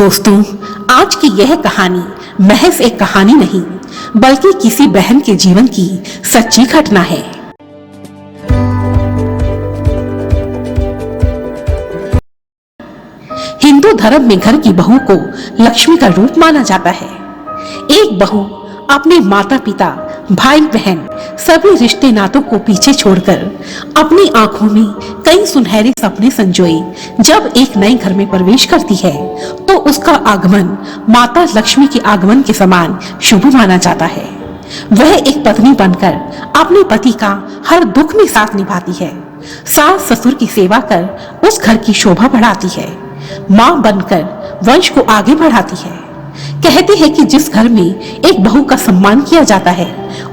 दोस्तों, आज की यह कहानी महज एक कहानी नहीं बल्कि किसी बहन के जीवन की सच्ची घटना है। हिंदू धर्म में घर की बहू को लक्ष्मी का रूप माना जाता है। एक बहू अपने माता पिता, भाई बहन सभी रिश्ते नातों को पीछे छोड़कर अपनी आंखों में कई सुनहरे सपने संजोए जब एक नए घर में प्रवेश करती है तो उसका आगमन माता लक्ष्मी के आगमन के समान शुभ माना जाता है। वह एक पत्नी बनकर अपने पति का हर दुख में साथ निभाती है, सास ससुर की सेवा कर उस घर की शोभा बढ़ाती है, माँ बनकर वंश को आगे बढ़ाती है। कहते हैं कि जिस घर में एक बहू का सम्मान किया जाता है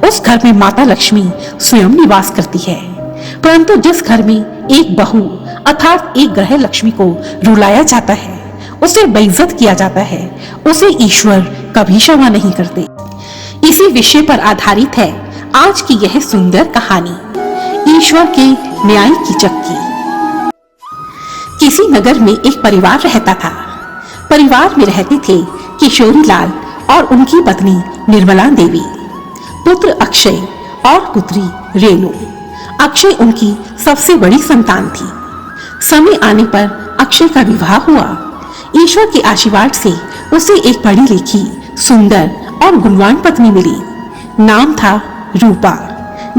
उस घर में माता लक्ष्मी स्वयं निवास करती है, परंतु जिस घर में एक बहू अर्थात एक ग्रह लक्ष्मी को रुलाया जाता है, उसे बेइज्जत किया जाता है, उसे ईश्वर कभी क्षमा नहीं करते। इसी विषय पर आधारित है आज की यह सुंदर कहानी, ईश्वर के न्याय की चक्की। किसी नगर में एक परिवार रहता था। परिवार में रहते थे किशोरी लाल और उनकी पत्नी निर्मला देवी, पुत्र अक्षय और पुत्री रेणु। अक्षय उनकी सबसे बड़ी संतान थी। समय आने पर अक्षय का विवाह हुआ। ईश्वर के आशीर्वाद से उसे एक पढ़ी लिखी, सुंदर और गुणवान पत्नी मिली। नाम था रूपा।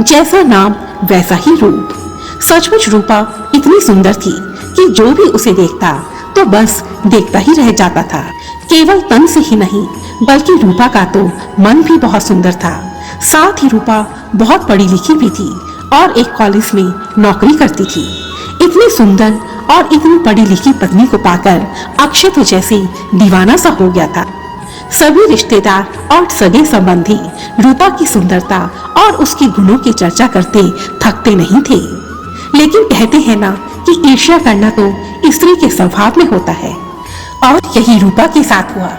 जैसा नाम वैसा ही रूप। सचमुच रूपा इतनी सुंदर थी कि जो भी उसे देखता तो बस देखता ही रह जाता था। केवल तन से ही नहीं बल्कि रूपा का तो मन भी बहुत सुंदर था। साथ ही रूपा बहुत पढ़ी लिखी भी थी और एक कॉलेज में नौकरी करती थी। इतनी सुंदर और इतनी पढ़ी लिखी पत्नी को पाकर अक्षय तो जैसे दीवाना सा हो गया था। सभी रिश्तेदार और सगे संबंधी रूपा की सुंदरता और उसके गुणों की चर्चा करते थकते नहीं थे। लेकिन कहते हैं ना कि ईर्ष्या करना तो स्त्री के स्वभाव में होता है, और यही रूपा के साथ हुआ।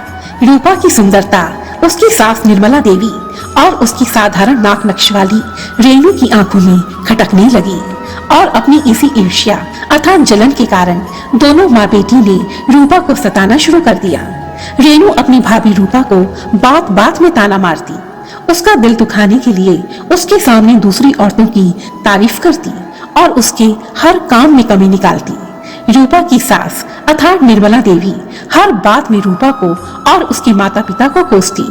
रूपा की सुंदरता उसकी सास निर्मला देवी और उसकी साधारण नाक नक्श वाली रेणु की आंखों में खटकने लगी, और अपनी इसी ईर्ष्या अर्थात जलन के कारण दोनों माँ बेटी ने रूपा को सताना शुरू कर दिया। रेणु अपनी भाभी रूपा को बात बात में ताना मारती, उसका दिल दुखाने के लिए उसके सामने दूसरी औरतों की तारीफ करती और उसके हर काम में कमी निकालती। रूपा की सास अर्थात निर्मला देवी हर बात में रूपा को और उसके माता पिता को कोसती।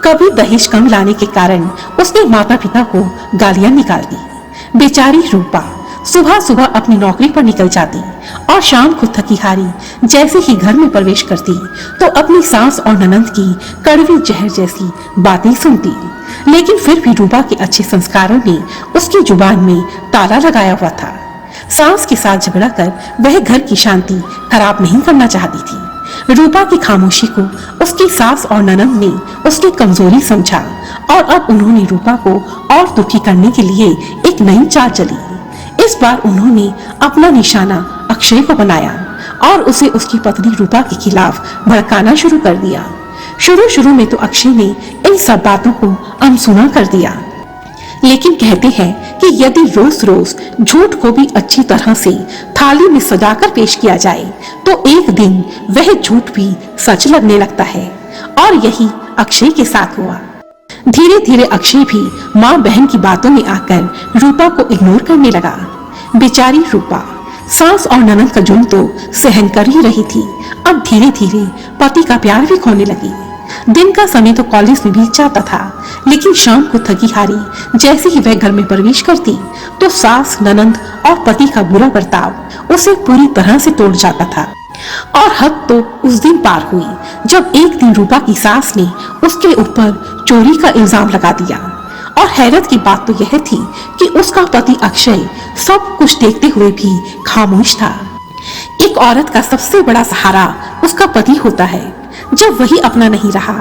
कभी दहेज कम लाने के कारण उसके माता पिता को गालियां निकालती। बेचारी रूपा सुबह सुबह अपनी नौकरी पर निकल जाती और शाम को थकी हारी जैसे ही घर में प्रवेश करती तो अपनी सास और ननंद की कड़वी जहर जैसी बातें सुनती। लेकिन फिर भी रूपा के अच्छे संस्कारों ने उसकी जुबान में ताला लगाया हुआ था। सास के साथ झगड़ा कर वह घर की शांति खराब नहीं करना चाहती थी। रूपा की खामोशी को उसकी सास और ननंद ने उसकी कमजोरी समझा और अब उन्होंने रूपा को और दुखी करने के लिए एक नई चाल चली। इस बार उन्होंने अपना निशाना अक्षय को बनाया और उसे उसकी पत्नी रूपा के खिलाफ भड़काना शुरू कर दिया। शुरू में तो अक्षय ने इन सब बातों को अनसुना कर दिया, लेकिन कहते हैं कि यदि रोज रोज झूठ को भी अच्छी तरह से थाली में सजाकर पेश किया जाए तो एक दिन वह झूठ भी सच लगने लगता है, और यही अक्षय के साथ हुआ। धीरे धीरे अक्षय भी माँ बहन की बातों में आकर रूपा को इग्नोर करने लगा। बेचारी रूपा सास और ननंद का जुल्म तो सहन कर ही रही थी, अब धीरे धीरे पति का प्यार भी खोने लगी। दिन का समय तो कॉलेज में बीत जाता था, लेकिन शाम को थकी हारी जैसे ही वह घर में प्रवेश करती तो सास ननंद और पति का बुरा बर्ताव उसे पूरी तरह से तोड़ जाता था। और हद तो उस दिन पार हुई जब एक दिन रूपा की सास ने उसके ऊपर चोरी का इल्जाम लगा दिया, और हैरत की बात तो यह थी कि उसका पति अक्षय सब कुछ देखते हुए भी खामोश था। एक औरत का सबसे बड़ा सहारा उसका पति होता है। जब वही अपना नहीं रहा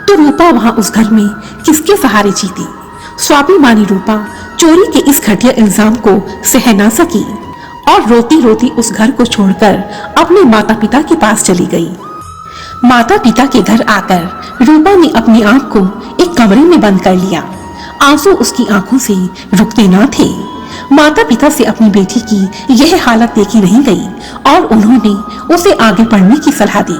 तो रूपा वहां उस घर में किसके सहारे जीती। स्वाभिमानी रूपा चोरी के इस घटिया इल्जाम को सह ना सकी और रोती रोती उस घर को छोड़कर अपने माता पिता के पास चली गई। माता पिता के घर आकर रूपा ने अपनी आंख को एक कमरे में बंद कर लिया। आंसू उसकी आंखों से रुकते ना थे। माता पिता से अपनी बेटी की यह हालत देखी नहीं गई और उन्होंने उसे आगे पढ़ने की सलाह दी।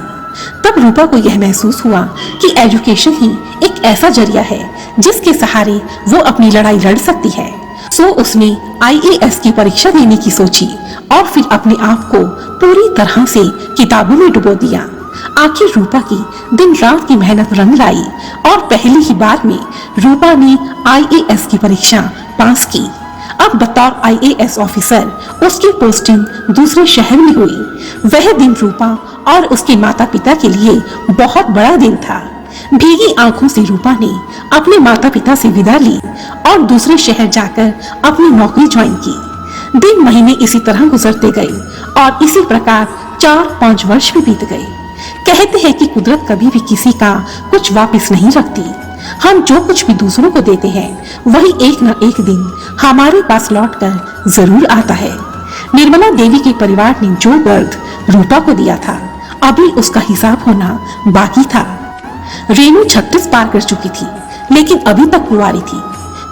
तब रूपा को यह महसूस हुआ कि एजुकेशन ही एक ऐसा जरिया है जिसके सहारे वो अपनी लड़ाई लड़ सकती है। सो उसने IAS की परीक्षा देने की सोची और फिर अपने आप को पूरी तरह से किताबों में डुबो दिया। आखिर रूपा की दिन रात की मेहनत रंग लाई और पहली ही बार में रूपा ने IAS की परीक्षा पास की। अब बतौर IAS ऑफिसर उसकी पोस्टिंग दूसरे शहर में हुई। वह दिन रूपा और उसके माता पिता के लिए बहुत बड़ा दिन था। भीगी आंखों से रूपा ने अपने माता पिता से विदा ली और दूसरे शहर जाकर अपनी नौकरी ज्वाइन की। दिन महीने इसी तरह गुजरते गए और इसी प्रकार 4-5 वर्ष भी बीत गए। कहते हैं कि कुदरत कभी भी किसी का कुछ वापस नहीं रखती। हम जो कुछ भी दूसरों को देते हैं वही एक न एक दिन हमारे पास लौटकर जरूर आता है। निर्मला देवी के परिवार ने जो दर्द रूपा को दिया था अभी उसका हिसाब होना बाकी था। रेनू 36 पार कर चुकी थी लेकिन अभी तक कुंवारी थी।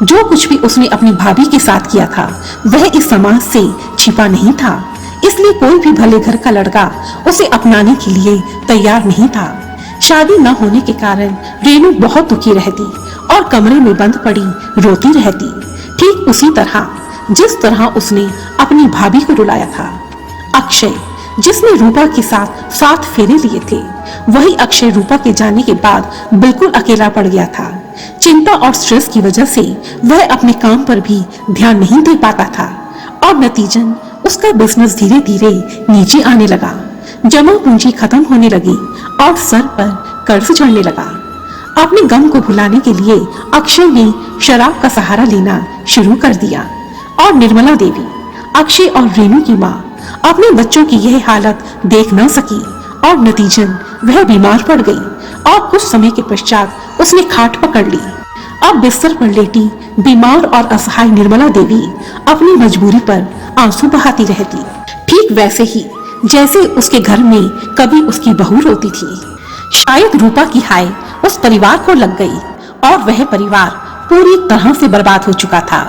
जो कुछ भी उसने अपनी भाभी के साथ किया था वह इस समाज से छिपा नहीं था, इसलिए कोई भी भले घर का लड़का उसे अपनाने के लिए तैयार नहीं था। शादी न होने के कारण रेनू बहुत दुखी रहती और कमरे में बंद पड़ी रोती रहती, ठीक उसी तरह जिस तरह उसने अपनी भाभी को रुलाया था। अक्षय जिसने रूपा के साथ 7 फेरे लिए थे, वही अक्षय रूपा के जाने के बाद बिल्कुल अकेला पड़ गया था। चिंता और स्ट्रेस की वजह से वह अपने काम पर भी ध्यान नहीं दे पाता था और नतीजन उसका बिजनेस धीरे धीरे नीचे आने लगा। जमा पूंजी खत्म होने लगी और सर पर कर्ज चढ़ने लगा। अपने गम को भुलाने के लिए अक्षय ने शराब का सहारा लेना शुरू कर दिया और निर्मला देवी, अक्षय और रेनू की माँ अपने बच्चों की यह हालत देख न सकी और नतीजन वह बीमार पड़ गई और कुछ समय के पश्चात उसने खाट पकड़ ली। अब बिस्तर पर लेटी बीमार और असहाय निर्मला देवी अपनी मजबूरी पर आंसू बहाती रहती, ठीक वैसे ही जैसे उसके घर में कभी उसकी बहू रोती थी। शायद रूपा की हाय उस परिवार को लग गई और वह परिवार पूरी तरह से बर्बाद हो चुका था।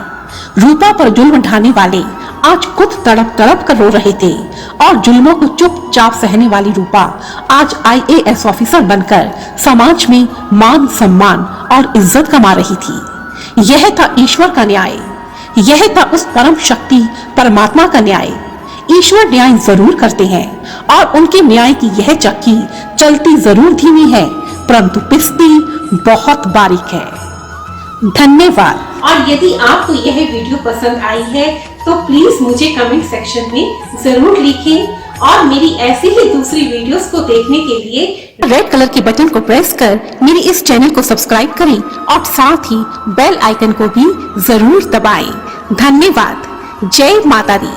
रूपा पर जुल्म ढाने वाले आज खुद तड़प तड़प कर रो रहे थे और जुल्मों को चुपचाप सहने वाली रूपा आज IAS ऑफिसर बनकर समाज में मान सम्मान और इज्जत कमा रही थी। यह था ईश्वर का न्याय, यह था उस परम शक्ति परमात्मा का न्याय। ईश्वर न्याय जरूर करते हैं और उनके न्याय की यह चक्की चलती जरूर धीमी है परंतु पिसती बहुत बारीक है। धन्यवाद। और यदि आपको यह वीडियो पसंद आई है तो प्लीज मुझे कमेंट सेक्शन में जरूर लिखें और मेरी ऐसी ही दूसरी वीडियोस को देखने के लिए रेड कलर के बटन को प्रेस कर मेरे इस चैनल को सब्सक्राइब करें और साथ ही बेल आइकन को भी जरूर दबाएं। धन्यवाद। जय माता दी।